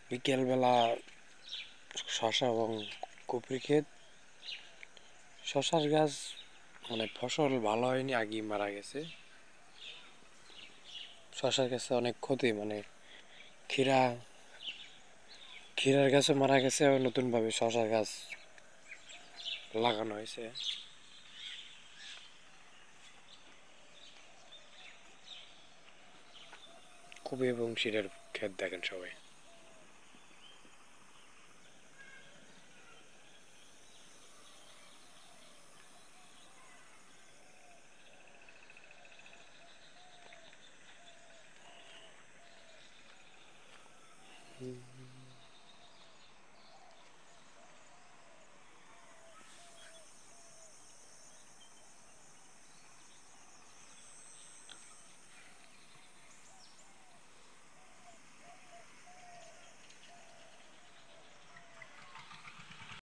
বিকেলবেলা শশা এবং কপির ক্ষেত। শশার গাছ মানে ফসল ভালো হয়নি, আগেই মারা গেছে। শশার গাছে অনেক ক্ষতি, মানে ক্ষীরার গাছও মারা গেছে, আবার নতুনভাবে শশার গাছ লাগানো হয়েছে। কপি এবং শিরার ক্ষেত দেখেন সবাই।